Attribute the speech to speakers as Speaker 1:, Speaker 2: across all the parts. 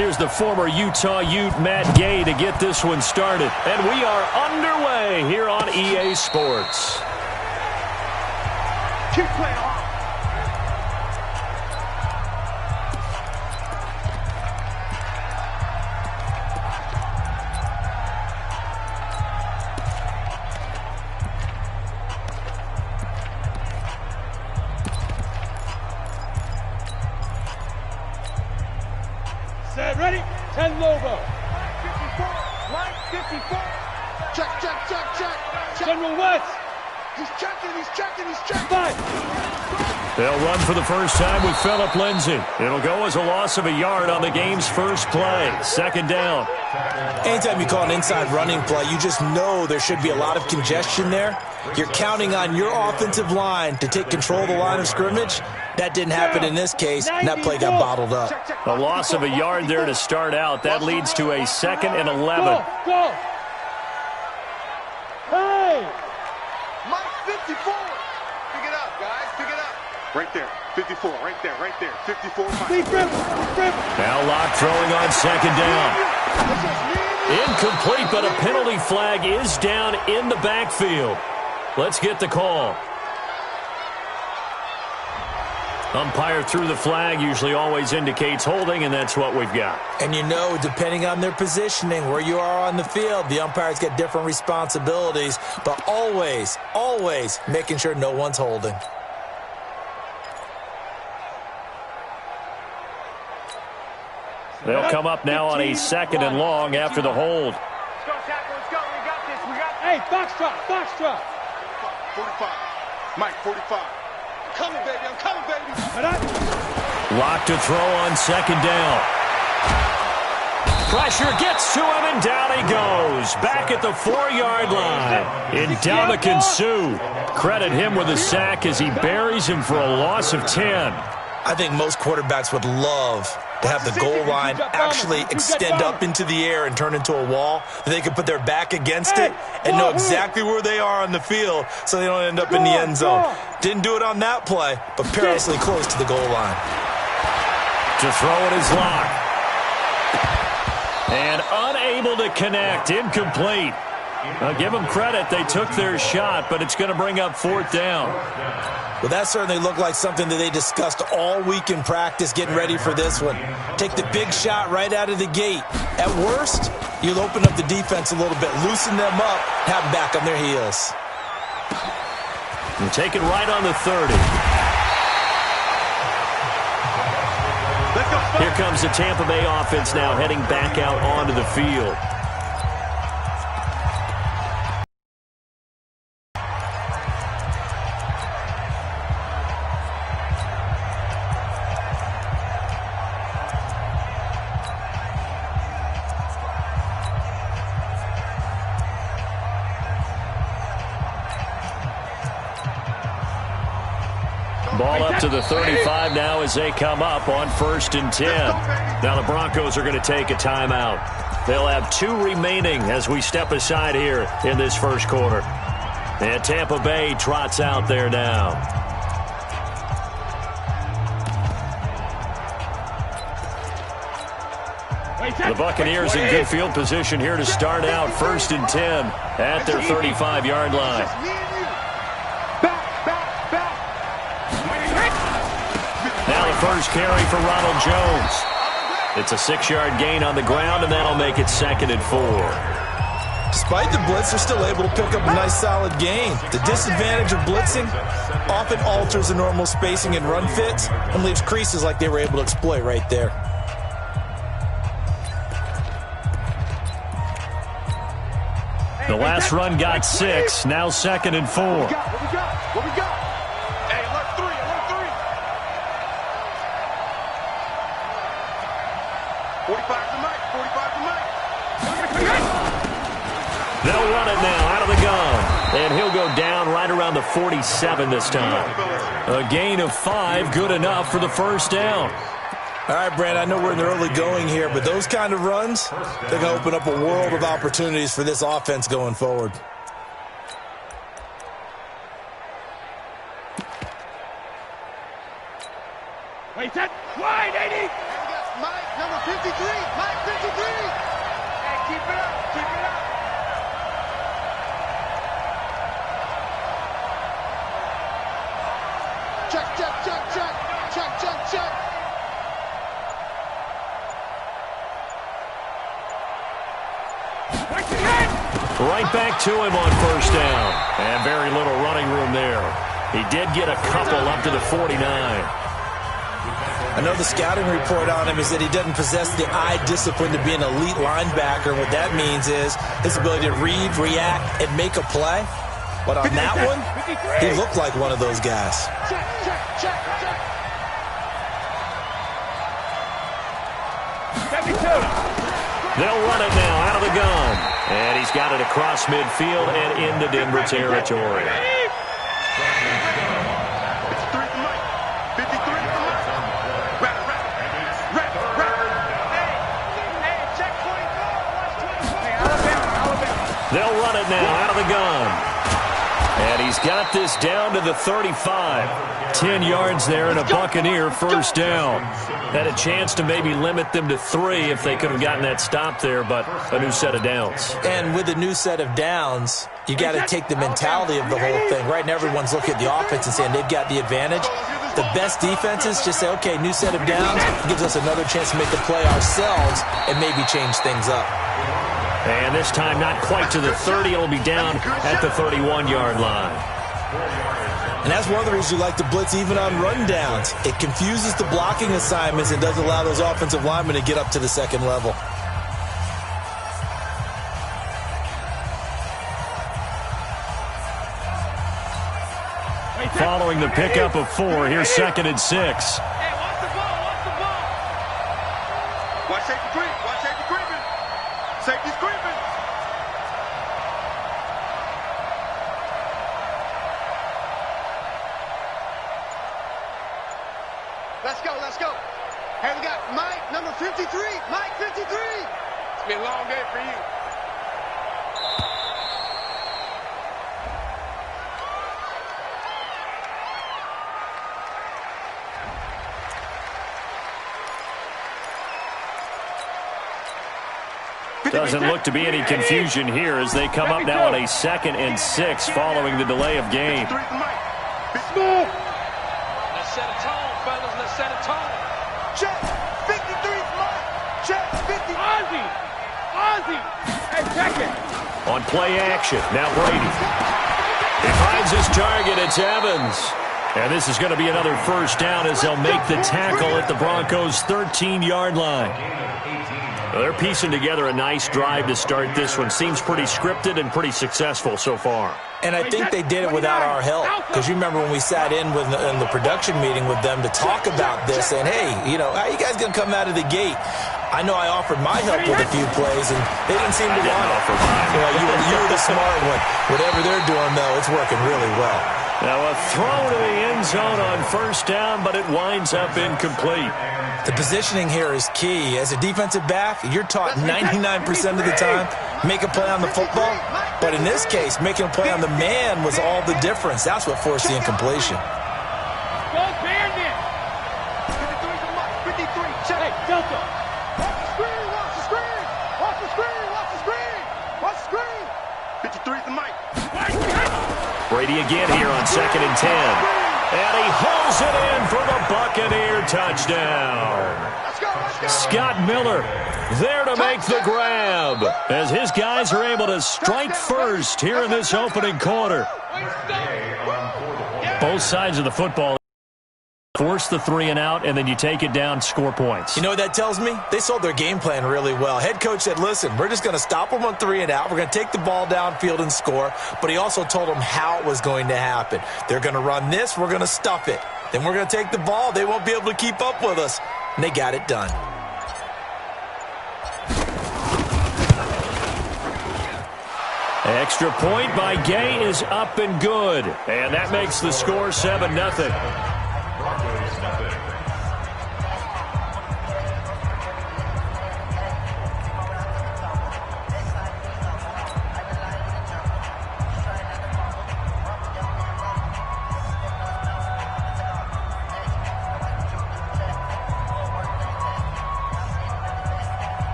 Speaker 1: Here's the former Utah Ute Matt Gay to get this one started. And we are underway here on EA Sports.
Speaker 2: Keep playing hard. Set, ready? 10 logo. Line 54. Line 54. Check, check, check, check. General West. He's checking, he's checking, he's checking. Five.
Speaker 1: They'll run for the first time with Phillip Lindsay. It'll go as a loss of a yard on the game's first play. Second down.
Speaker 3: Anytime you call an inside running play, you just know there should be a lot of congestion there. You're counting on your offensive line to take control of the line of scrimmage. That didn't happen in this case, and that play got bottled up.
Speaker 1: A loss of a yard there to start out. That leads to a 2nd and 11.
Speaker 2: Go. Hey! Mike 54. Pick it up, guys. Pick it up. Right there. 54. Right there. Right there. 54.
Speaker 1: Now Locke throwing on second down. Incomplete, but a penalty flag is down in the backfield. Let's get the call. Umpire threw the flag, usually always indicates holding, and that's what we've got.
Speaker 3: And you know, depending on their positioning, where you are on the field, the umpires get different responsibilities, but always, always making sure no one's holding.
Speaker 1: They'll come up now on a 2nd and long after the hold.
Speaker 2: Let's go, tackle. Let's go. We got this. We got this. Hey, box drop. 45. Mike, 45. I'm coming, baby. I'm coming, baby.
Speaker 1: Locked to throw on second down. Pressure gets to him, and down he goes. Back at the 4-yard line. Ndamukong Suh. Credit him with a sack as he buries him for a loss of 10.
Speaker 3: I think most quarterbacks would love to have the goal line actually extend up into the air and turn into a wall. They can put their back against it and know exactly where they are on the field so they don't end up in the end zone. Didn't do it on that play, but perilously close to the goal line.
Speaker 1: To throw it is Locke. And unable to connect. Incomplete. Give them credit. They took their shot, but it's going to bring up 4th down.
Speaker 3: Well, that certainly looked like something that they discussed all week in practice getting ready for this one. Take the big shot right out of the gate. At worst, you'll open up the defense a little bit, loosen them up, have them back on their heels.
Speaker 1: And take it right on the 30. Here comes the Tampa Bay offense now heading back out onto the field. Ball up to the 35 now as they come up on 1st and 10. Now the Broncos are going to take a timeout. They'll have 2 remaining as we step aside here in this first quarter. And Tampa Bay trots out there now. The Buccaneers in good field position here to start out 1st and 10 at their 35-yard line. First carry for Ronald Jones. It's a 6-yard gain on the ground, and that'll make it 2nd and 4.
Speaker 3: Despite the blitz, they're still able to pick up a nice, solid gain. The disadvantage of blitzing often alters the normal spacing and run fits and leaves creases like they were able to exploit right there.
Speaker 1: The last run got 6, now 2nd and 4.
Speaker 2: What we got? Hey, alert 3.
Speaker 1: They'll run it now out of the gun. And he'll go down right around the 47 this time. A gain of 5, good enough for the first down.
Speaker 3: All right, Brand, I know we're in the early going here, but those kind of runs, they're going to open up a world of opportunities for this offense going forward.
Speaker 2: Wait, that wide, 80. Mike, number 53. Mike, 53. Hey, keep it up. Keep it up. Check, check, check, check. Check, check, check.
Speaker 1: Right back to him on first down. And very little running room there. He did get a couple up to the 49.
Speaker 3: I know the scouting report on him is that he doesn't possess the eye discipline to be an elite linebacker. What that means is his ability to read, react, and make a play. But on that one, he looked like one of those guys.
Speaker 2: Check, check, check, check. 72.
Speaker 1: They'll run it now out of the gun. And he's got it across midfield and into Denver territory.
Speaker 2: 53 to Mike.
Speaker 1: They'll run it now out of the gun. And he's got this down to the 35. 10 yards there and a Buccaneer first down. Had a chance to maybe limit them to 3 if they could have gotten that stop there, but a new set of downs.
Speaker 3: And with a new set of downs, you got to take the mentality of the whole thing. Right now, everyone's looking at the offense and saying they've got the advantage. The best defenses just say, okay, new set of downs, gives us another chance to make the play ourselves and maybe change things up.
Speaker 1: And this time not quite to the 30. It'll be down at the 31-yard line.
Speaker 3: And that's one of the reasons you like to blitz even on run downs. It confuses the blocking assignments and doesn't allow those offensive linemen to get up to the second level.
Speaker 1: Following the pickup of 4, here's 2nd and 6.
Speaker 2: Hey, watch the ball, watch the ball. Watch safety creep, watch safety creeping. Safety's creeping. Let's go, let's go. Hey, we got Mike, number 53. Mike, 53. It's been a long day for you.
Speaker 1: Doesn't look to be any confusion here as they come up now on a 2nd and 6 following the delay of game.
Speaker 2: Smooth. Let's set a tone, fellas. Let's set a tone. Check. 53's Mike. Check. 50. Ozzy. Ozzy. Hey, check it.
Speaker 1: On play action, now Brady. He finds his target. It's Evans. And this is going to be another first down as they'll make the tackle at the Broncos' 13-yard line. Well, they're piecing together a nice drive to start this one. Seems pretty scripted and pretty successful so far.
Speaker 3: And I think they did it without our help. Because you remember when we sat in the production meeting with them to talk about this, saying, hey, you know, how are you guys going to come out of the gate? I know I offered my help with a few plays, and they didn't seem to want it. Well, you were the smart one. Whatever they're doing, though, it's working really well.
Speaker 1: Now a throw to the end zone on first down, but it winds up incomplete.
Speaker 3: The positioning here is key. As a defensive back, you're taught 99% of the time, make a play on the football. But in this case, making a play on the man was all the difference. That's what forced the incompletion.
Speaker 2: Go Bandit. 53's a Mike. 53. Check. Hey, Delta. Watch the screen. Watch the screen. Watch the screen. Watch the screen. Watch the screen. 53's a Mike.
Speaker 1: Brady again here on 2nd and 10. And he hauls it in for the Buccaneer touchdown.
Speaker 2: Let's go, let's go.
Speaker 1: Scott Miller there to make the grab as his guys are able to strike first here in this opening quarter. Both sides of the football force the 3 and out, and then you take it down, score points.
Speaker 3: You know what that tells me? They sold their game plan really well. Head coach said, listen, we're just going to stop them on 3 and out. We're going to take the ball downfield and score. But he also told them how it was going to happen. They're going to run this. We're going to stuff it. Then we're going to take the ball. They won't be able to keep up with us. And they got it done.
Speaker 1: Extra point by Gay is up and good. And that makes the score 7-0.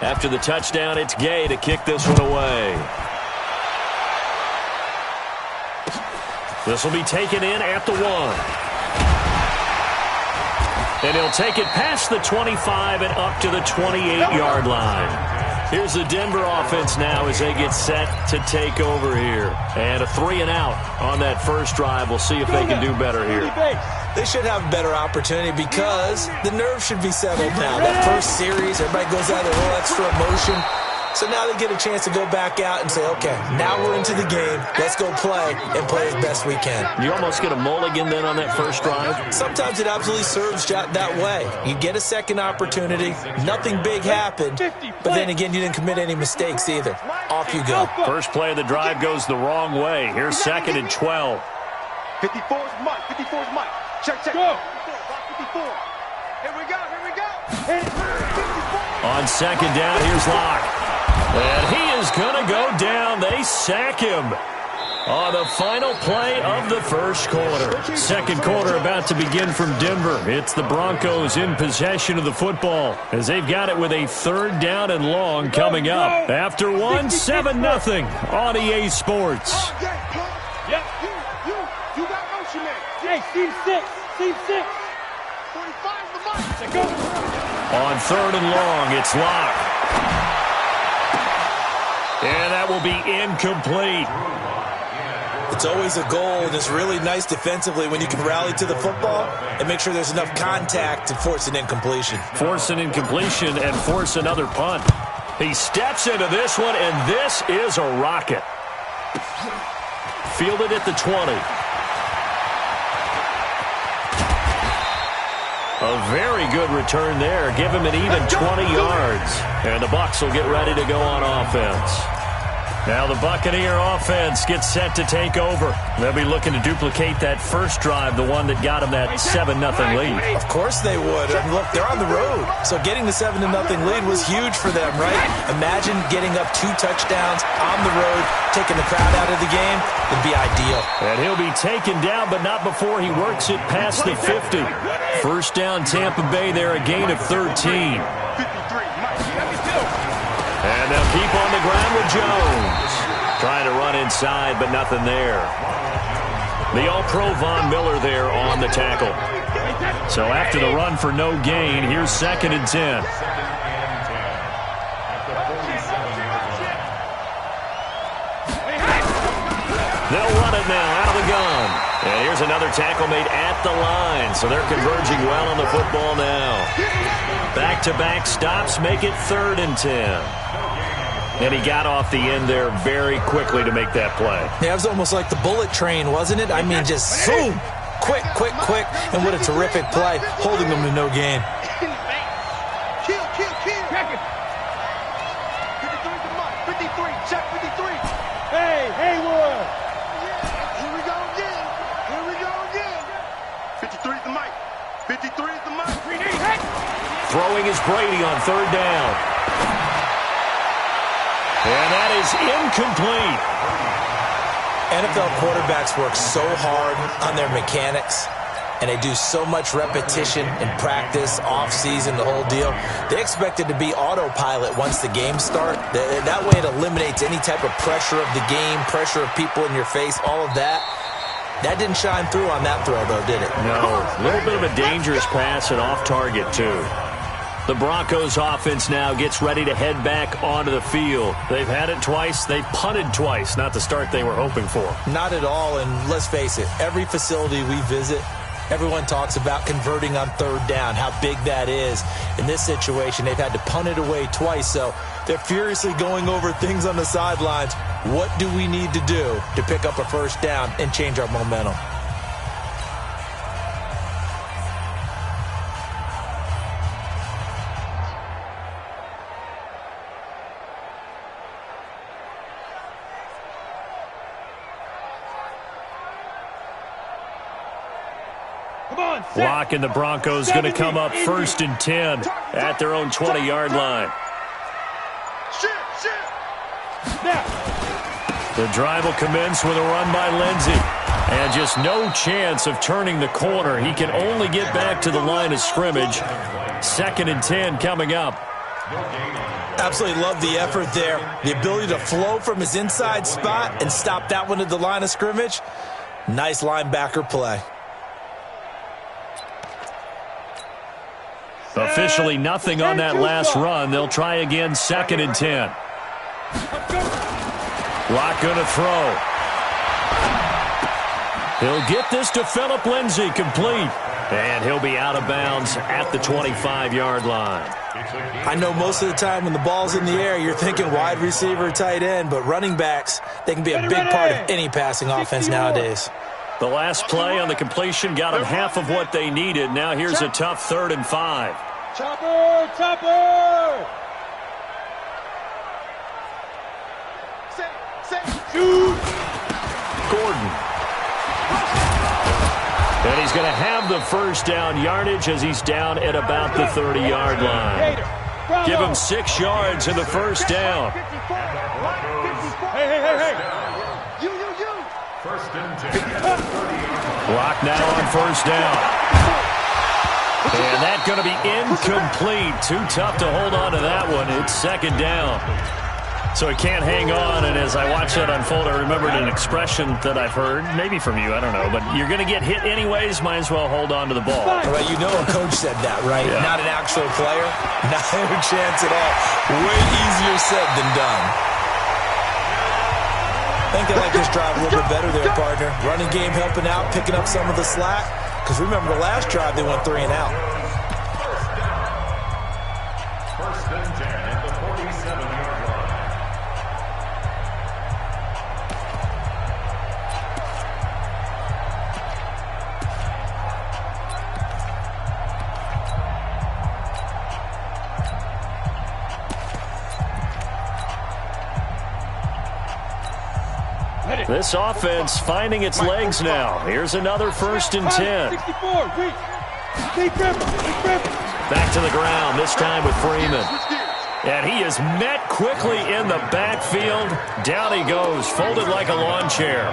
Speaker 1: After the touchdown, it's Gay to kick this one away. This will be taken in at the 1. And he'll take it past the 25 and up to the 28-yard line. Here's the Denver offense now as they get set to take over here. And a 3-and-out on that first drive. We'll see if they can do better here.
Speaker 3: They should have a better opportunity because the nerves should be settled now. That first series, everybody goes out with a little extra emotion. So now they get a chance to go back out and say, okay, now we're into the game. Let's go play and play as best we can.
Speaker 1: You almost get a mulligan then on that first drive?
Speaker 3: Sometimes it absolutely serves that way. You get a second opportunity. Nothing big happened. But then again, you didn't commit any mistakes either. Off you go.
Speaker 1: First play of the drive goes the wrong way. Here's 2nd and 12.
Speaker 2: 54's Mike. 54's Mike. Check. Go. 54. Here we go.
Speaker 1: On 2nd down, here's Locke. And he is going to go down. They sack him on the final play of the first quarter. Second quarter about to begin from Denver. It's the Broncos in possession of the football as they've got it with a 3rd down and long coming up. After 1, 7-0 on EA Sports.
Speaker 2: Yep. You got motion there. Jay, Steve 6. 45's the Mike. Go.
Speaker 1: On 3rd and long, it's Locke. And that will be incomplete.
Speaker 3: It's always a goal, and it's really nice defensively when you can rally to the football and make sure there's enough contact to force an incompletion.
Speaker 1: Force an incompletion and force another punt. He steps into this one, and this is a rocket. Fielded at the 20. A very good return there. Give him an even 20 yards. And the Bucs will get ready to go on offense. Now the Buccaneer offense gets set to take over. They'll be looking to duplicate that first drive, the one that got them that 7-0 lead.
Speaker 3: Of course they would. I mean, look, they're on the road. So getting the 7-0 lead was huge for them, right? Imagine getting up 2 touchdowns on the road, taking the crowd out of the game. It'd be ideal.
Speaker 1: And he'll be taken down, but not before he works it past the 50. First down, Tampa Bay there, a gain of 13. And they'll keep on the ground with Jones. Trying to run inside, but nothing there. The All-Pro Von Miller there on the tackle. So after the run for no gain, here's 2nd and 10. They'll run it now out of the gun. And here's another tackle made at the line. So they're converging well on the football now. Back-to-back stops make it 3rd and 10. And he got off the end there very quickly to make that play.
Speaker 3: Yeah, it was almost like the bullet train, wasn't it? I mean, just boom, quick. And what a terrific play, holding them to no gain.
Speaker 2: Kill. 53's the Mike. 53. Check 53. Hey, Haywood. Here we go again. 53's the Mike. 53's the Mike.
Speaker 1: Throwing is Brady on 3rd down. And that is incomplete.
Speaker 3: NFL quarterbacks work so hard on their mechanics, and they do so much repetition in practice, off-season, the whole deal. They expect it to be autopilot once the games start. That way it eliminates any type of pressure of the game, pressure of people in your face, all of that. That didn't shine through on that throw, though, did it?
Speaker 1: No. A little bit of a dangerous pass and off target, too. The Broncos offense now gets ready to head back onto the field. They've had it twice. They've punted twice. Not the start they were hoping for.
Speaker 3: Not at all, and let's face it, every facility we visit, everyone talks about converting on 3rd down, how big that is. In this situation, they've had to punt it away twice, so they're furiously going over things on the sidelines. What do we need to do to pick up a first down and change our momentum?
Speaker 1: Locke and the Broncos going to come up 1st and 10 at their own 20-yard line. The drive will commence with a run by Lindsey. And just no chance of turning the corner. He can only get back to the line of scrimmage. 2nd and 10 coming up.
Speaker 3: Absolutely love the effort there. The ability to flow from his inside spot and stop that one at the line of scrimmage. Nice linebacker play.
Speaker 1: Officially nothing on that last run. They'll try again, 2nd and 10. Locke going to throw. He'll get this to Phillip Lindsay, complete. And he'll be out of bounds at the 25-yard line.
Speaker 3: I know most of the time when the ball's in the air, you're thinking wide receiver, tight end, but running backs, they can be a big part of any passing offense nowadays.
Speaker 1: The last play on the completion got them half of what they needed. Now here's a tough 3rd and 5.
Speaker 2: Chopper! Chopper! Shoot!
Speaker 1: Gordon. And he's going to have the first down yardage as he's down at about the 30-yard line. Give him 6 yards in the first down.
Speaker 2: Hey.
Speaker 1: Locke now on first down. And that's going to be incomplete. Too tough to hold on to that one. It's 2nd down. So he can't hang on, and as I watched that unfold, I remembered an expression that I've heard, maybe from you, I don't know, but you're going to get hit anyways, might as well hold on to the ball.
Speaker 3: Right, you know a coach said that, right? Yeah. Not an actual player. Not a chance at all. Way easier said than done. I think they like this drive a little bit better there, partner. Running game helping out, picking up some of the slack. Because remember, the last drive, they went 3 and out.
Speaker 2: First and 10 at the 47-yard line.
Speaker 1: This offense finding its legs now. Here's another 1st and 10. Back to the ground, this time with Freeman. And he is met quickly in the backfield. Down he goes, folded like a lawn chair.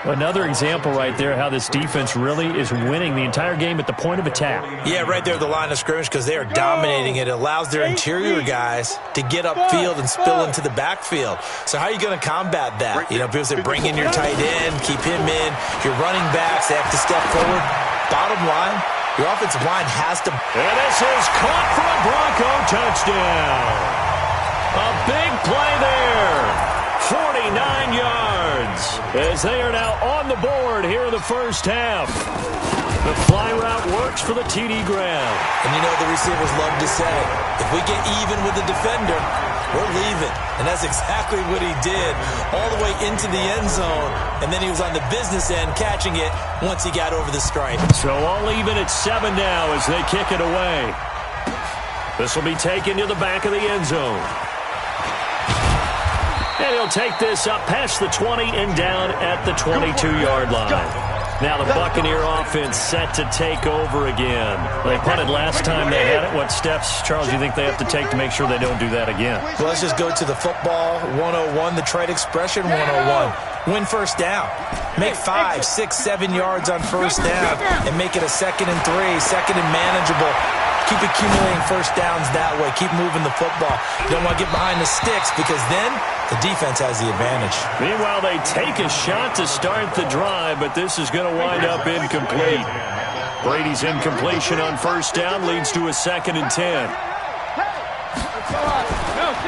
Speaker 1: Another example right there how this defense really is winning the entire game at the point of attack.
Speaker 3: Yeah, right there at the line of scrimmage because they are dominating it. It allows their interior guys to get upfield and spill into the backfield. So how are you going to combat that? You know, people say bring in your tight end, keep him in. Your running backs, they have to step forward. Bottom line, your offensive line has to.
Speaker 1: And this is caught for a Bronco touchdown. A big play there. 49 yards as they are now on the board here in the first half. The fly route works for the TD grab.
Speaker 3: And you know the receivers love to say, if we get even with the defender, we're leaving. And that's exactly what he did all the way into the end zone. And then he was on the business end catching it once he got over the stripe.
Speaker 1: So all even at 7 now as they kick it away. This will be taken to the back of the end zone. And he'll take this up past the 20 and down at the 22-yard line. Now the Buccaneer offense set to take over again. They punted last time they had it. What steps, Charles, do you think they have to take to make sure they don't do that again?
Speaker 3: Well, let's just go to the football 101, the trade expression 101. Win first down. Make 5, 6, 7 yards on first down and make it a 2nd and 3, 2nd and manageable. Keep accumulating first downs that way. Keep moving the football. You don't want to get behind the sticks because then the defense has the advantage.
Speaker 1: Meanwhile, they take a shot to start the drive, but this is going to wind up incomplete. Brady's incompletion on first down leads to a 2nd and 10.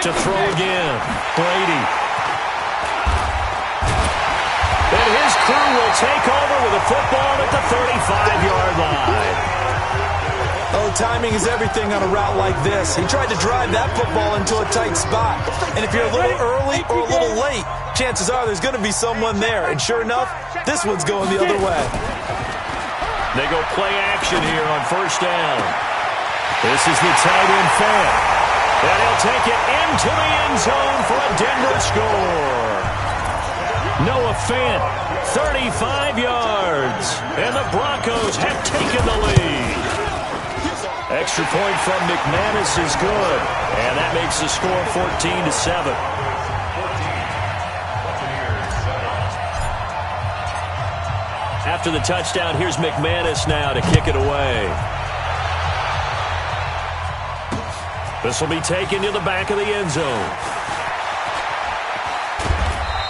Speaker 1: To throw again, Brady. And his crew will take over with a football at the 35-yard line.
Speaker 3: Oh, timing is everything on a route like this. He tried to drive that football into a tight spot. And if you're a little early or a little late, chances are there's going to be someone there. And sure enough, this one's going the other way.
Speaker 1: They go play action here on first down. This is the tight end Fant. And he'll take it into the end zone for a Denver score. Noah Fant, 35 yards. And the Broncos have taken the lead. Extra point from McManus is good. And that makes the score 14-7. After the touchdown, here's McManus now to kick it away. This will be taken to the back of the end zone.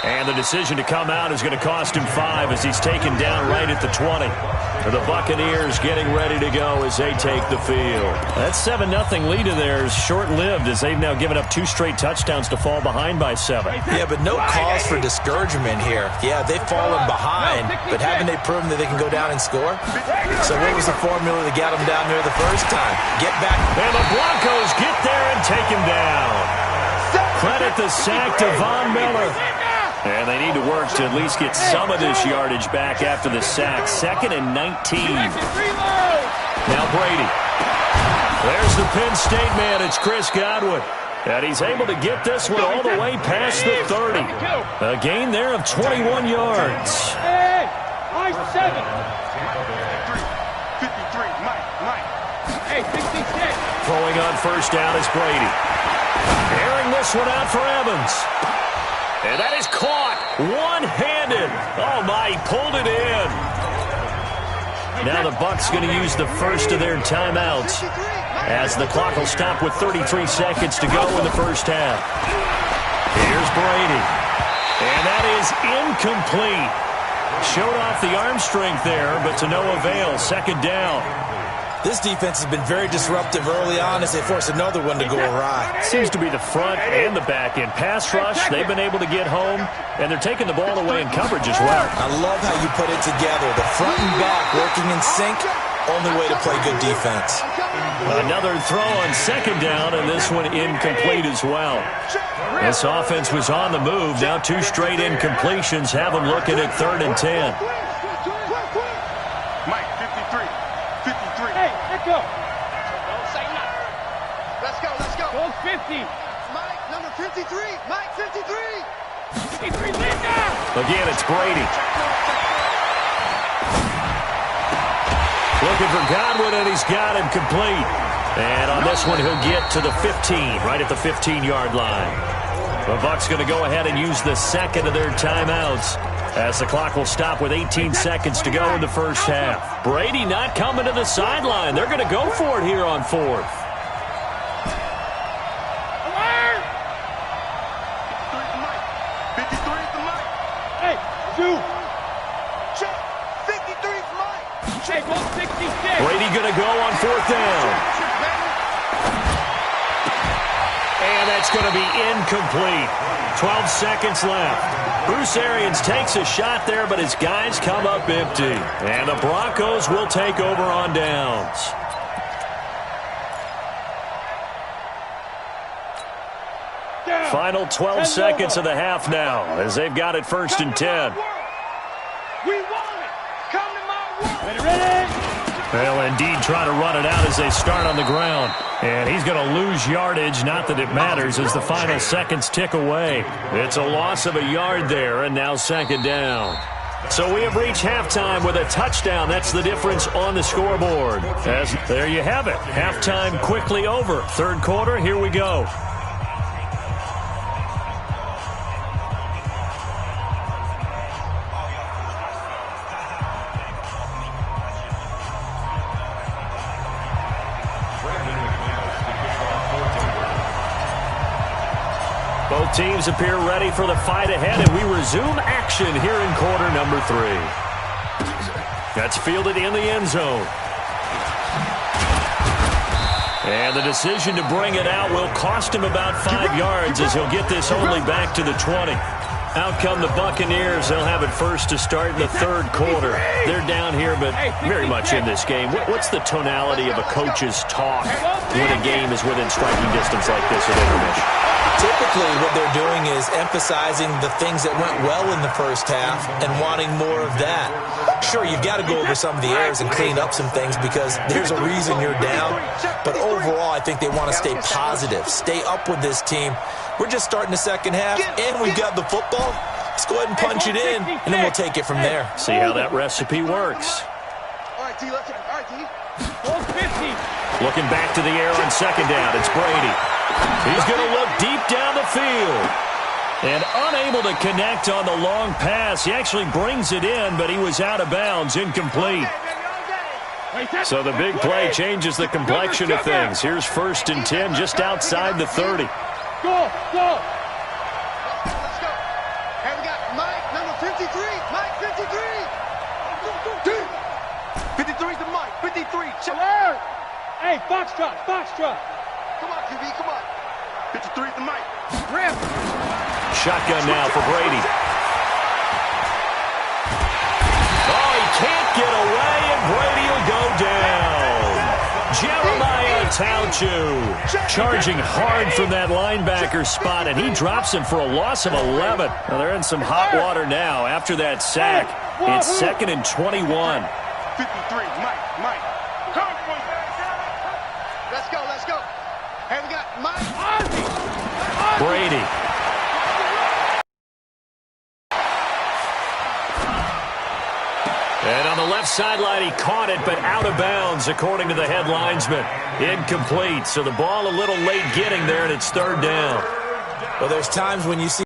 Speaker 1: And the decision to come out is going to cost him 5 as he's taken down right at the 20. The Buccaneers getting ready to go as they take the field. That 7-0 lead of theirs short-lived as they've now given up 2 straight touchdowns to fall behind by 7.
Speaker 3: Yeah, but no cause for discouragement here. Yeah, they've fallen behind, but haven't they proven that they can go down and score? So what was the formula that got them down there the first time? Get back.
Speaker 1: And the Broncos get there and take him down. Credit the sack to Von Miller. And they need to work to at least get some of this yardage back after the sack. 2nd and 19. Now Brady. There's the Penn State man. It's Chris Godwin. And he's able to get this one all the way past the 30. A gain there of 21 yards.
Speaker 2: Hey, Mike 7. 53, Mike. Hey, 66.
Speaker 1: Throwing on first down is Brady. Airing this one out for Evans. And that is caught one-handed. Oh, my, he pulled it in. Now the Bucs going to use the first of their timeouts as the clock will stop with 33 seconds to go in the first half. Here's Brady. And that is incomplete. Showed off the arm strength there, but to no avail. 2nd down.
Speaker 3: This defense has been very disruptive early on as they force another one to go awry.
Speaker 1: Seems to be the front and the back end. Pass rush, they've been able to get home, and they're taking the ball away in coverage as well.
Speaker 3: I love how you put it together. The front and back working in sync, only way to play good defense.
Speaker 1: Another throw on 2nd down, and this one incomplete as well. This offense was on the move. Now 2 straight incompletions have them looking at 3rd and 10.
Speaker 2: Mike, 53. 53. Hey, let's go. Don't say nothing. Let's go. Goal 50. Mike, number 53. Mike, 53. 53, Linda.
Speaker 1: Again, it's Brady. Looking for Godwin, and he's got him complete. And on this one, he'll get to the 15, right at the 15-yard line. The Bucs going to go ahead and use the 2nd of their timeouts as the clock will stop with 18 seconds to go in the first half. Brady not coming to the sideline. They're going to go for it here on 4th.
Speaker 2: Hey, 2. Check. 53's Mike. Check. 66.
Speaker 1: Brady going to go on 4th down. And that's going to be incomplete. 12 seconds left. Bruce Arians takes a shot there, but his guys come up empty. And the Broncos will take over on downs. Final 12 seconds of the half now as they've got it 1st and 10.
Speaker 2: We want it. Come to my world. Ready?
Speaker 1: They'll indeed try to run it out as they start on the ground. And he's going to lose yardage, not that it matters, as the final seconds tick away. It's a loss of a yard there, and now 2nd down. So we have reached halftime with a touchdown. That's the difference on the scoreboard. As there you have it. Halftime quickly over. 3rd quarter, here we go. Both teams appear ready for the fight ahead, and we resume action here in quarter number 3. That's fielded in the end zone. And the decision to bring it out will cost him about 5 yards as he'll get this only back to the 20. Out come the Buccaneers. They'll have it first to start in the 3rd quarter. They're down here, but very much in this game. What's the tonality of a coach's talk when a game is within striking distance like this at intermission?
Speaker 3: Typically, what they're doing is emphasizing the things that went well in the first half and wanting more of that. Sure, you've got to go over some of the errors and clean up some things because there's a reason you're down. But overall, I think they want to stay positive, stay up with this team. We're just starting the second half, and we've got the football. Let's go ahead and punch it in, and then we'll take it from there.
Speaker 1: See how that recipe works.
Speaker 2: All right, D, let's go. All right, D. 50.
Speaker 1: Looking back to the air on 2nd down. It's Brady. He's going to look deep down the field. And unable to connect on the long pass. He actually brings it in, but he was out of bounds, incomplete. So the big play changes the complexion of things. Here's 1st and 10 just outside the 30.
Speaker 2: Go, go. Let's go. And we got Mike, number 53. Mike, 53. 53's the Mike. 53. Check.
Speaker 4: Hey, Foxtrot, Foxtrot.
Speaker 2: Come on, QB, come on. 53's the Mike.
Speaker 4: Rip.
Speaker 1: Shotgun now for Brady. Oh, he can't get away, and Brady will go down. Jeremiah Tauchu charging hard from that linebacker spot, and he drops him for a loss of 11. Now, they're in some hot water now after that sack. It's 2nd and 21.
Speaker 2: 53, Mike. Let's go. And we got Mike.
Speaker 1: Brady. And on the left sideline, he caught it, but out of bounds, according to the head linesman. Incomplete. So the ball a little late getting there, and it's 3rd down.
Speaker 3: Well, there's times when you see,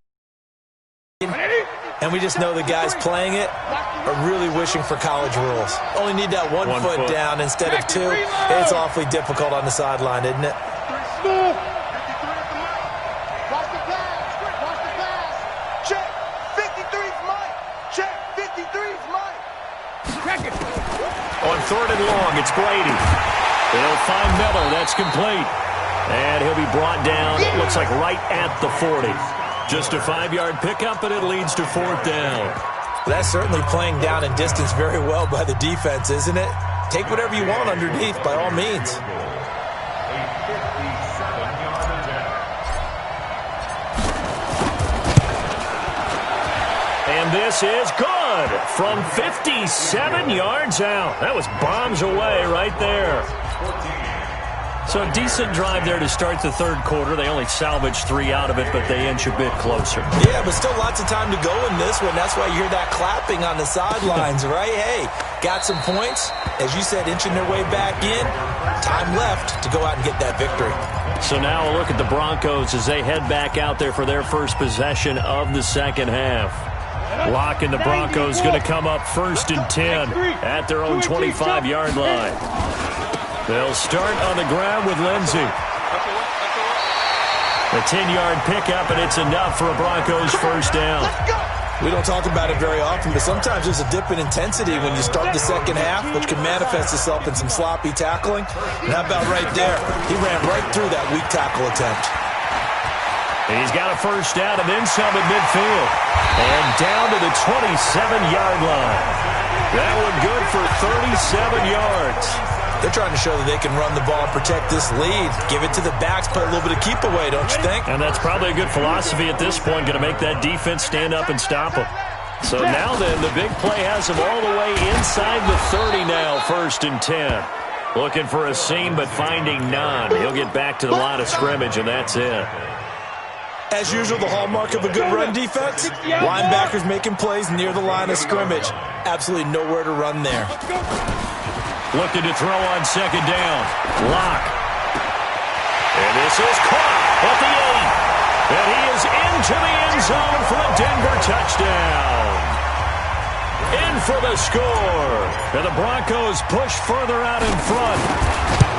Speaker 3: and we just know the guys playing it are really wishing for college rules. Only need that one foot down instead of 2. It's awfully difficult on the sideline, isn't it?
Speaker 2: Watch the pass. Check. 53's Mike. Check. 53's Mike.
Speaker 1: On 3rd and long, it's Brady. They'll find Miller. That's complete. And he'll be brought down, it looks like right at the 40. Just a 5-yard pickup, and it leads to 4th down.
Speaker 3: That's certainly playing down and distance very well by the defense, isn't it? Take whatever you want underneath, by all means.
Speaker 1: And this is good from 57 yards out. That was bombs away right there. So a decent drive there to start the 3rd quarter. They only salvaged 3 out of it, but they inch a bit closer.
Speaker 3: Yeah, but still lots of time to go in this one. That's why you hear that clapping on the sidelines, right? Hey, got some points. As you said, inching their way back in. Time left to go out and get that victory.
Speaker 1: So now a look at the Broncos as they head back out there for their first possession of the 2nd half. Locke and the Broncos going to come up 1st and 10 at their own 25-yard line. They'll start on the ground with Lindsey. A 10-yard pickup, and it's enough for a Broncos 1st down.
Speaker 3: We don't talk about it very often, but sometimes there's a dip in intensity when you start the 2nd half, which can manifest itself in some sloppy tackling. And how about right there? He ran right through that weak tackle attempt.
Speaker 1: He's got a 1st down and then some at midfield. And down to the 27-yard line. That one good for 37 yards.
Speaker 3: They're trying to show that they can run the ball, protect this lead, give it to the backs, play a little bit of keep away, don't you think?
Speaker 1: And that's probably a good philosophy at this point, going to make that defense stand up and stop them. So now then, the big play has him all the way inside the 30 now, 1st and 10. Looking for a seam, but finding none. He'll get back to the line of scrimmage, and that's it.
Speaker 3: As usual, the hallmark of a good run defense, linebackers making plays near the line of scrimmage. Absolutely nowhere to run there.
Speaker 1: Looking to throw on 2nd down. Locke. And this is caught at the 8. And he is into the end zone for a Denver touchdown. In for the score. And the Broncos push further out in front.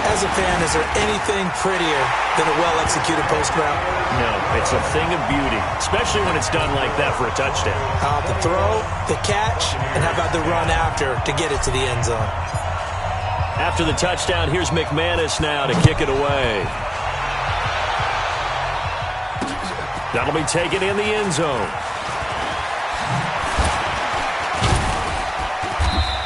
Speaker 3: As a fan, is there anything prettier than a well-executed post route?
Speaker 1: No, it's a thing of beauty, especially when it's done like that for a touchdown.
Speaker 3: How about the throw, the catch, and how about the run after to get it to the end zone?
Speaker 1: After the touchdown, here's McManus now to kick it away. That'll be taken in the end zone.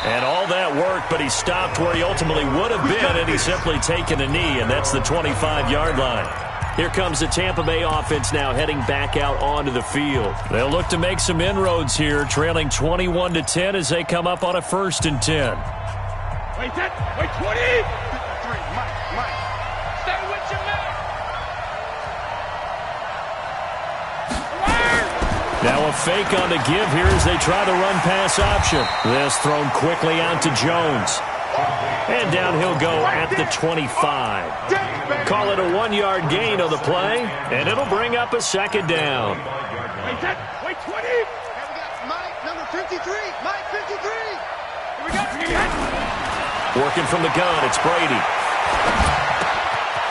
Speaker 1: And all that work, but he stopped where he ultimately would have been, and he's simply taken a knee, and that's the 25-yard line. Here comes the Tampa Bay offense now heading back out onto the field. They'll look to make some inroads here, trailing 21-10 as they come up on a 1st and 10.
Speaker 4: Wait, 20!
Speaker 2: 53, Mike.
Speaker 4: Stay with your man!
Speaker 1: Now a fake on the give here as they try the run-pass option. This thrown quickly out to Jones. And down he'll go at the 25. Call it a 1-yard gain on the play, and it'll bring up a 2nd down.
Speaker 4: Wait, 10. Wait, 20.
Speaker 2: Here we got Mike, number 53. Mike, 53.
Speaker 4: Here we go.
Speaker 1: Working from the gun, it's Brady.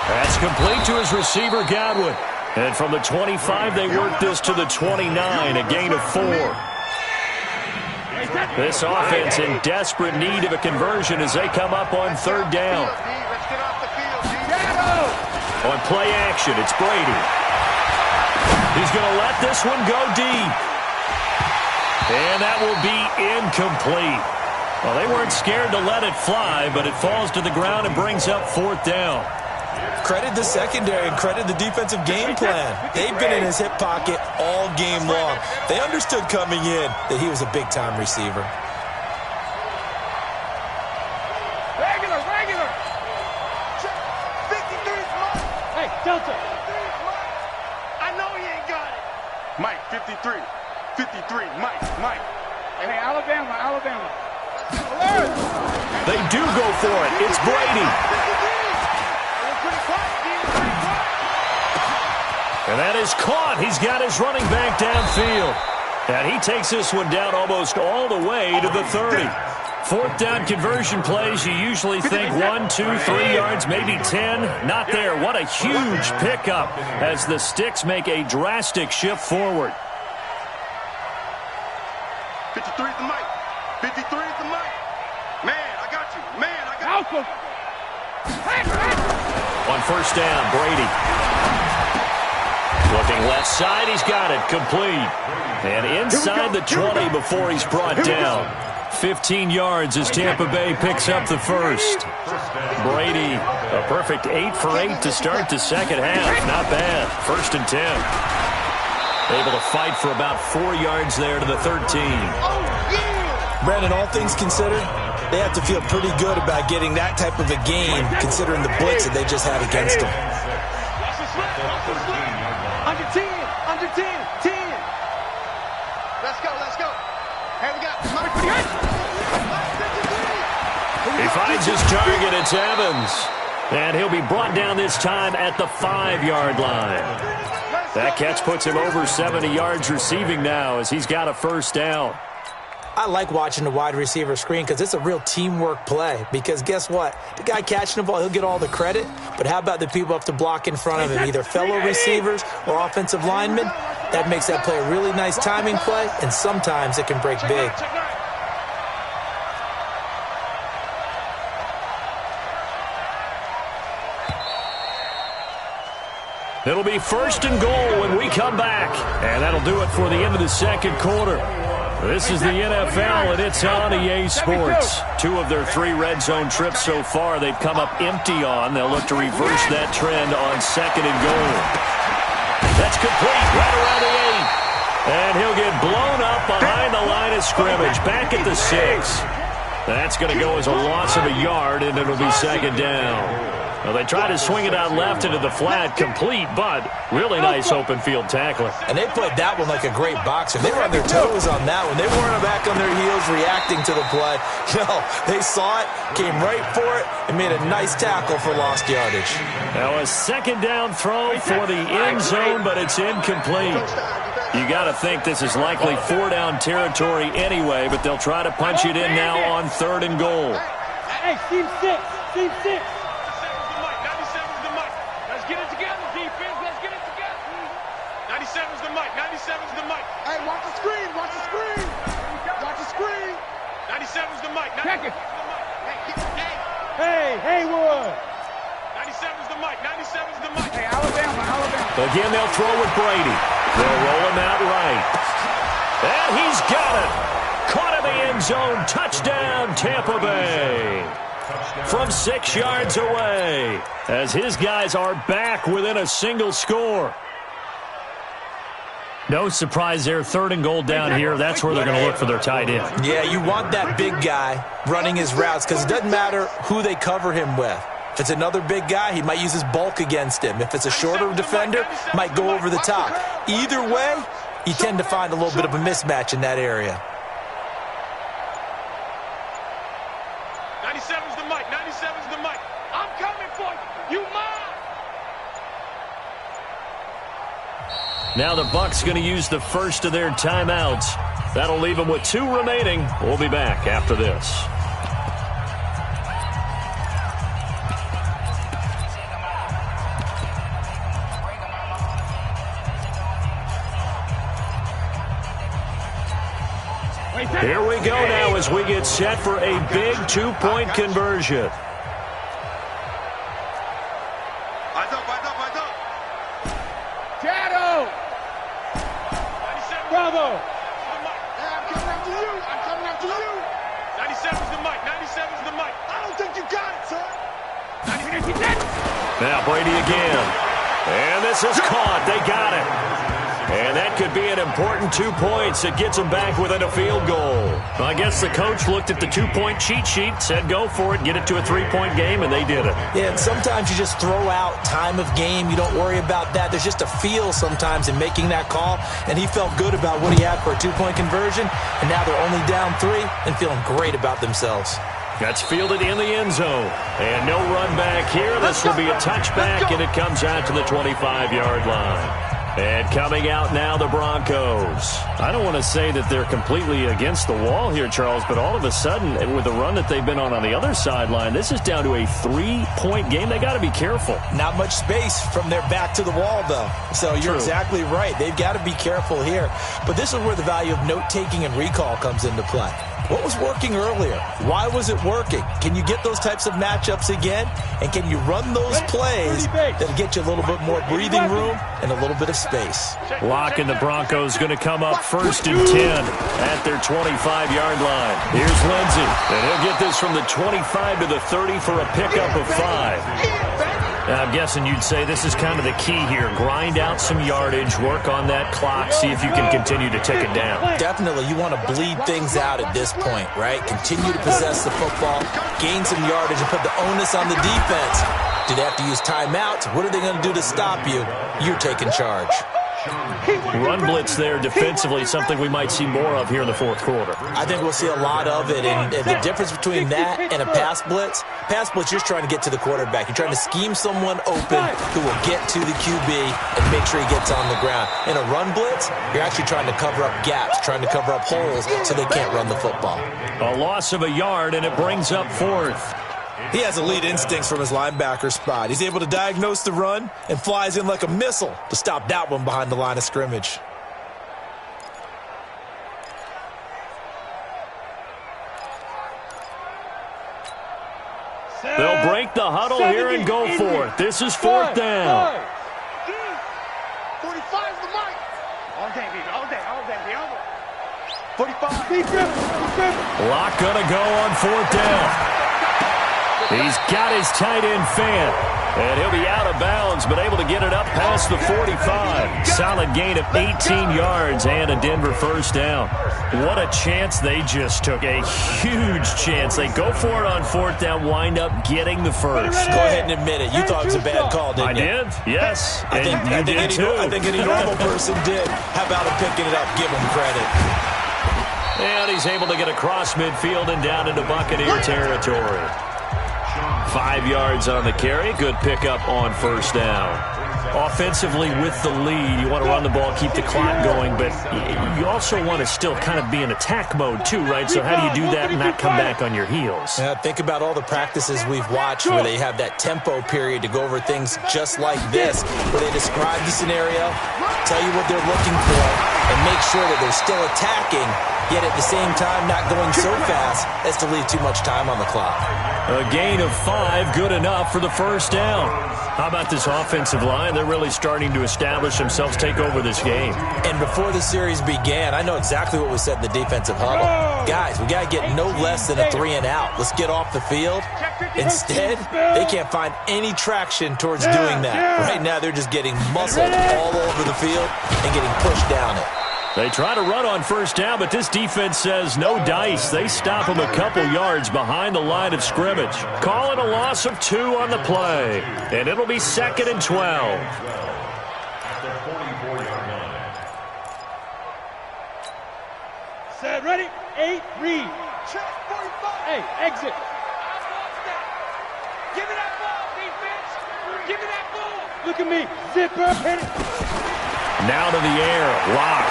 Speaker 1: That's complete to his receiver, Godwin. And from the 25, they work this to the 29, a gain of 4. This offense in desperate need of a conversion as they come up on 3rd down.
Speaker 2: Let's get off the field,
Speaker 1: On play action, it's Brady. He's going to let this one go deep. And that will be incomplete. Well, they weren't scared to let it fly, but it falls to the ground and brings up 4th down.
Speaker 3: Credit the secondary and credit the defensive game plan. They've been in his hip pocket all game long. They understood coming in that he was a big-time receiver.
Speaker 4: Regular.
Speaker 2: 53's Mike.
Speaker 4: Hey, Delta.
Speaker 2: 53's Mike. I know he ain't got it. Mike, 53. 53, Mike.
Speaker 4: Hey, Alabama.
Speaker 1: They do go for it. It's Brady.
Speaker 2: 53.
Speaker 1: And that is caught. He's got his running back downfield. And he takes this one down almost all the way to the 30. 4th down conversion plays, you usually think 1, 2, 3 yards, maybe 10. Not there. What a huge pickup as the Sticks make a drastic shift forward.
Speaker 2: 53 is the Mike. 53 is the Mike. Man, I got you.
Speaker 4: Alpha.
Speaker 1: On 1st down, Brady. Looking left side, he's got it, complete. And inside the 20 before he's brought down. 15 yards as Tampa Bay picks up the first. Brady, a perfect 8 for 8 to start the second half. Not bad. 1st and 10. Able to fight for about 4 yards there to the 13.
Speaker 3: Brandon, all things considered, they have to feel pretty good about getting that type of a game, considering the blitz that they just had against them.
Speaker 2: Under 10. 10. Let's go. Hey, we got Mike.
Speaker 1: He finds his target. It's Evans. And he'll be brought down this time at the 5-yard line. That catch puts him over 70 yards receiving now as he's got a 1st down.
Speaker 3: I like watching the wide receiver screen because it's a real teamwork play. Because guess what? The guy catching the ball, he'll get all the credit. But how about the people up to block in front of him, either fellow receivers or offensive linemen? That makes that play a really nice timing play, and sometimes it can break big.
Speaker 1: It'll be 1st and goal when we come back. And that'll do it for the end of the second quarter. This is the NFL, and it's on EA Sports. 2 of their 3 red zone trips so far they've come up empty on. They'll look to reverse that trend on 2nd and goal. That's complete right around the 8. And he'll get blown up behind the line of scrimmage, back at the 6. That's going to go as a loss of a yard, and it'll be 2nd down. Well, they try to swing it out left into the flat, complete, but really nice open field tackling.
Speaker 3: And they played that one like a great boxer. They were on their toes on that one. They weren't back on their heels reacting to the play. No, they saw it, came right for it, and made a nice tackle for lost yardage.
Speaker 1: Now a 2nd down throw for the end zone, but it's incomplete. You got to think this is likely 4-down territory anyway, but they'll try to punch it in now on 3rd and goal.
Speaker 4: Hey, team 6.
Speaker 2: 97's the Mike. Hey, watch the screen. 97's the Mike.
Speaker 4: Check it.
Speaker 2: Hey.
Speaker 4: Haywood.
Speaker 2: 97's the Mike.
Speaker 4: Hey, Alabama.
Speaker 1: Again, they'll throw with Brady. They'll roll him out right. And he's got it. Caught in the end zone. Touchdown, Tampa Bay. From 6 yards away, as his guys are back within a single score. No surprise there, 3rd and goal down here. That's where they're going to look for their tight end.
Speaker 3: Yeah, you want that big guy running his routes because it doesn't matter who they cover him with. If it's another big guy, he might use his bulk against him. If it's a shorter defender, might go over the top. Either way, you tend to find a little bit of a mismatch in that area.
Speaker 2: 97's the Mike. I'm coming for you. You mine.
Speaker 1: Now the Bucs going to use the first of their timeouts. That'll leave them with 2 remaining. We'll be back after this. Here we go now as we get set for a big 2-point conversion.
Speaker 4: Shadow! Bravo!
Speaker 2: I'm coming after you. I'm coming after you.
Speaker 4: 97's the mic. 97's the mic.
Speaker 2: I don't think you got it, son.
Speaker 1: Now Brady again. And this is caught. They got it. And that could be an important 2 points that gets them back within a field goal. I guess the coach looked at the 2-point cheat sheet, said go for it, get it to a 3-point game, and they did it.
Speaker 3: Yeah, and sometimes you just throw out time of game. You don't worry about that. There's just a feel sometimes in making that call, and he felt good about what he had for a 2-point conversion, and now they're only down 3 and feeling great about themselves.
Speaker 1: That's fielded in the end zone. And no run back here. This will be a touchback, and it comes out to the 25-yard line. And coming out now, the Broncos. I don't want to say that they're completely against the wall here, Charles, but all of a sudden, with the run that they've been on the other sideline, this is down to a 3-point game. They got to be careful.
Speaker 3: Not much space from their back to the wall, though. So you're exactly right. They've got to be careful here. But this is where the value of note-taking and recall comes into play. What was working earlier? Why was it working? Can you get those types of matchups again? And can you run those plays that'll get you a little bit more breathing room and a little bit of space?
Speaker 1: Lock and the Broncos going to come up 1st and 10 at their 25-yard line. Here's Lindsey, and he'll get this from the 25 to the 30 for a pickup of 5. I'm guessing you'd say this is kind of the key here. Grind out some yardage, work on that clock, see if you can continue to tick it down.
Speaker 3: Definitely, you want to bleed things out at this point, right? Continue to possess the football, gain some yardage, and put the onus on the defense. Do they have to use timeouts? What are they going to do to stop you? You're taking charge.
Speaker 1: Run blitz there defensively, something we might see more of here in the 4th quarter.
Speaker 3: I think we'll see a lot of it, and the difference between that and a pass blitz, you're trying to get to the quarterback. You're trying to scheme someone open who will get to the QB and make sure he gets on the ground. In a run blitz, you're actually trying to cover up gaps, trying to cover up holes so they can't run the football.
Speaker 1: A loss of a yard, and it brings up 4th.
Speaker 3: He has elite instincts from his linebacker spot. He's able to diagnose the run and flies in like a missile to stop that one behind the line of scrimmage.
Speaker 1: They'll break the huddle here and go for it. This is 4th down.
Speaker 2: 45's the mic. All day, baby. All day. 45.
Speaker 1: Lock gonna go on 4th down. He's got his tight end fan, and he'll be out of bounds, but able to get it up past the 45. Solid gain of 18 yards and a Denver 1st down. What a chance they just took, a huge chance. They go for it on 4th down, wind up getting the 1st.
Speaker 3: Go ahead and admit it. You thought it was a bad call, didn't you?
Speaker 1: I did, yes.
Speaker 3: I think any normal person did. How about him picking it up? Give him credit.
Speaker 1: And he's able to get across midfield and down into Buccaneer territory. 5 yards on the carry. Good pickup on 1st down. Offensively with the lead, you want to run the ball, keep the clock going, but you also want to still kind of be in attack mode too, right? So how do you do that and not come back on your heels?
Speaker 3: Yeah, think about all the practices we've watched where they have that tempo period to go over things just like this, where they describe the scenario, tell you what they're looking for, and make sure that they're still attacking, yet at the same time not going so fast as to leave too much time on the clock.
Speaker 1: A gain of 5, good enough for the 1st down. How about this offensive line? They're really starting to establish themselves, take over this game.
Speaker 3: And before the series began, I know exactly what was said in the defensive huddle. Guys, we got to get no less than a 3 and out. Let's get off the field. Instead, they can't find any traction towards doing that. Right now, they're just getting muscled all over the field and getting pushed down it.
Speaker 1: They try to run on 1st down, but this defense says no dice. They stop them a couple yards behind the line of scrimmage. Call it a loss of 2 on the play, and it'll be 2nd and 12.
Speaker 4: Set, ready, 8, read. Hey, exit.
Speaker 2: Give me that ball, defense. Give me that ball.
Speaker 4: Look at me. Zipper, hit it.
Speaker 1: Now to the air. Lock.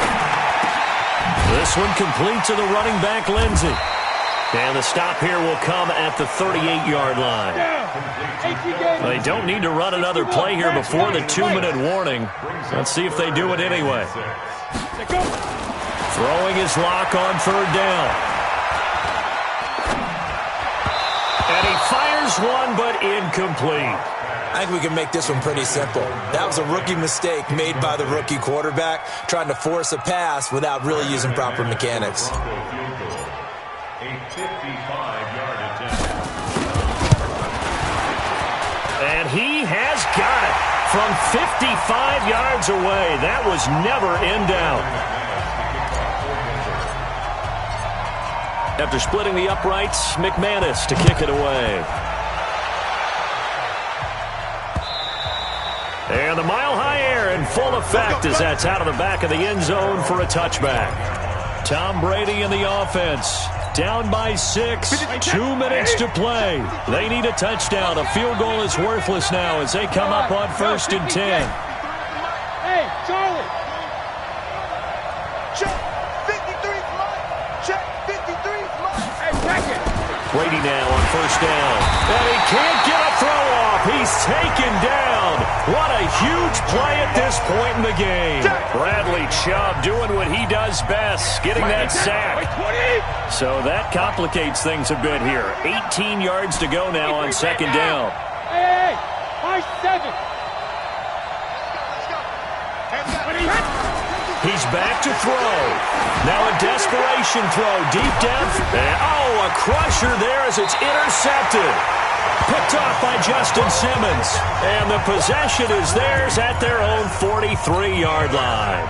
Speaker 1: This one complete to the running back, Lindsey. And the stop here will come at the 38-yard line. They don't need to run another play here before the 2-minute warning. Let's see if they do it anyway. Throwing his Lock on 3rd down. And he fires one, but incomplete.
Speaker 3: I think we can make this one pretty simple. That was a rookie mistake made by the rookie quarterback, trying to force a pass without really using proper mechanics.
Speaker 1: And he has got it from 55 yards away. That was never in doubt. After splitting the uprights, McManus to kick it away. And the mile-high air in full effect as that's out of the back of the end zone for a touchback. Tom Brady in the offense. Down by 6, 2 minutes to play. They need a touchdown. A field goal is worthless now as they come up on 1st and 10.
Speaker 4: Hey, Charlie.
Speaker 2: Check. 53's mine. Check. 53's mine.
Speaker 4: Hey, check it.
Speaker 1: Brady now on 1st down. And he can't get a throw off. He's taken down. What a huge play at this point in the game. Bradley Chubb doing what he does best, getting that sack. So that complicates things a bit here. 18 yards to go now on 2nd down.
Speaker 4: Hey, by 7.
Speaker 1: He's back to throw. Now a desperation throw deep down. And, a crusher there as it's intercepted. Picked off by Justin Simmons. And the possession is theirs at their own 43-yard line.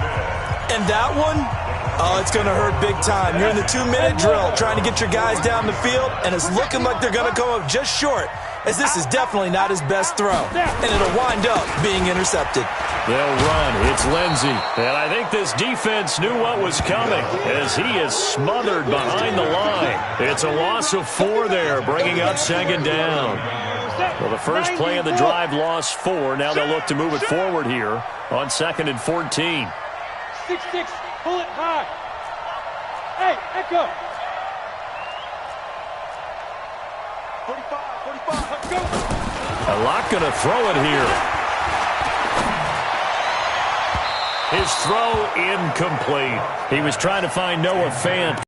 Speaker 3: And that one, it's going to hurt big time. You're in the 2-minute drill trying to get your guys down the field, and it's looking like they're going to come up just short, as this is definitely not his best throw. And it'll wind up being intercepted.
Speaker 1: They'll run. It's Lindsey. And I think this defense knew what was coming as he is smothered behind the line. It's a loss of 4 there, bringing up 2nd down. Well, the first play of the drive lost 4. Now they'll look to move it forward here on 2nd and 14.
Speaker 4: 6-6, pull it high. Hey, Echo.
Speaker 2: 45. Let's go.
Speaker 1: Lock going to throw it here. His throw incomplete. He was trying to find Noah Fant.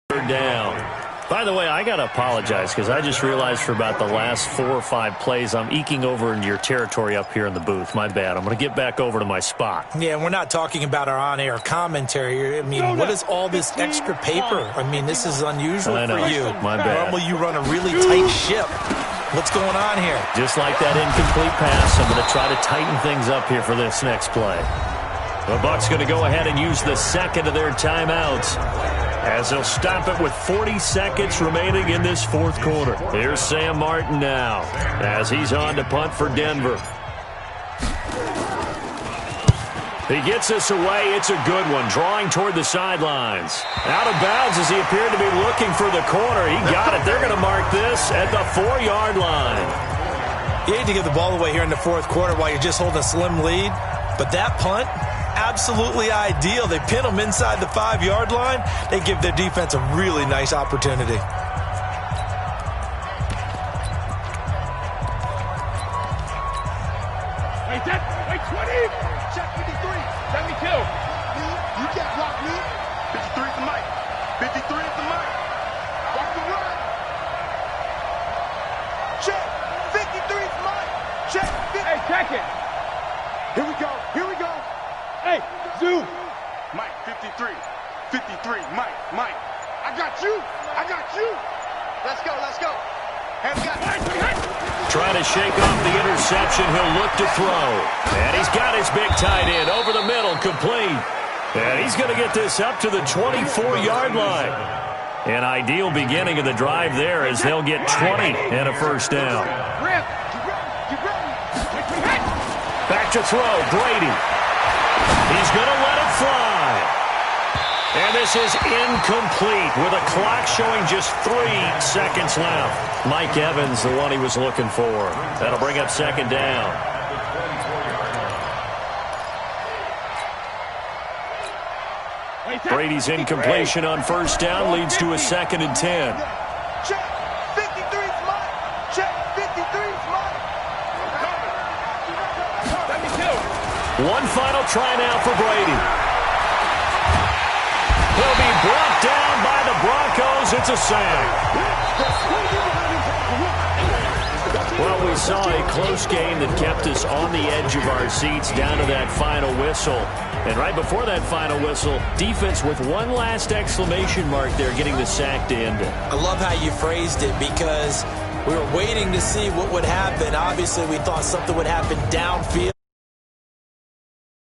Speaker 1: Down. By the way, I got to apologize because I just realized for about the last 4 or 5 plays I'm eking over into your territory up here in the booth. My bad. I'm going to get back over to my spot.
Speaker 3: Yeah, we're not talking about our on-air commentary. I mean, what is all this extra paper? I mean, this is unusual for you.
Speaker 1: My bad.
Speaker 3: Normally you run a really tight ship. What's going on here?
Speaker 1: Just like that incomplete pass, I'm going to try to tighten things up here for this next play. The Bucs going to go ahead and use the 2nd of their timeouts as they'll stop it with 40 seconds remaining in this 4th quarter. Here's Sam Martin now as he's on to punt for Denver. He gets this away. It's a good one. Drawing toward the sidelines. Out of bounds as he appeared to be looking for the corner. He got it. They're going to mark this at the 4-yard line.
Speaker 3: You hate to give the ball away here in the 4th quarter while you're just holding a slim lead. But that punt, absolutely ideal. They pin them inside the 5-yard line. They give their defense a really nice opportunity.
Speaker 4: Wait, 20.
Speaker 2: Check 53.
Speaker 4: 72.
Speaker 2: You can't block me. 53 is the mic. 53 is the mic. Watch the run. Check. 53 is mine. Check. 50.
Speaker 4: Hey, check it.
Speaker 2: Here we go. Here we go.
Speaker 4: Hey, zoom.
Speaker 2: Mike, 53. 53. Mike. I got you. Let's go. Hands got
Speaker 1: Trying to shake off the interception. He'll look to throw. And he's got his big tight end over the middle, complete. And he's going to get this up to the 24-yard line. An ideal beginning of the drive there as they'll get 20 and a 1st down. Back to throw, Brady. He's going to let it fly. And this is incomplete with a clock showing just 3 seconds left. Mike Evans, the one he was looking for. That'll bring up 2nd down. Brady's incompletion on first down leads to a 2nd and 10.
Speaker 2: Check. 53's mine. Check. 53's mine.
Speaker 1: One final try now for Brady. He'll be brought down by the Broncos. It's a sack. Well, we saw a close game that kept us on the edge of our seats down to that final whistle. And right before that final whistle, defense with one last exclamation mark there, getting the sack to end it.
Speaker 3: I love how you phrased it because we were waiting to see what would happen. Obviously, we thought something would happen downfield.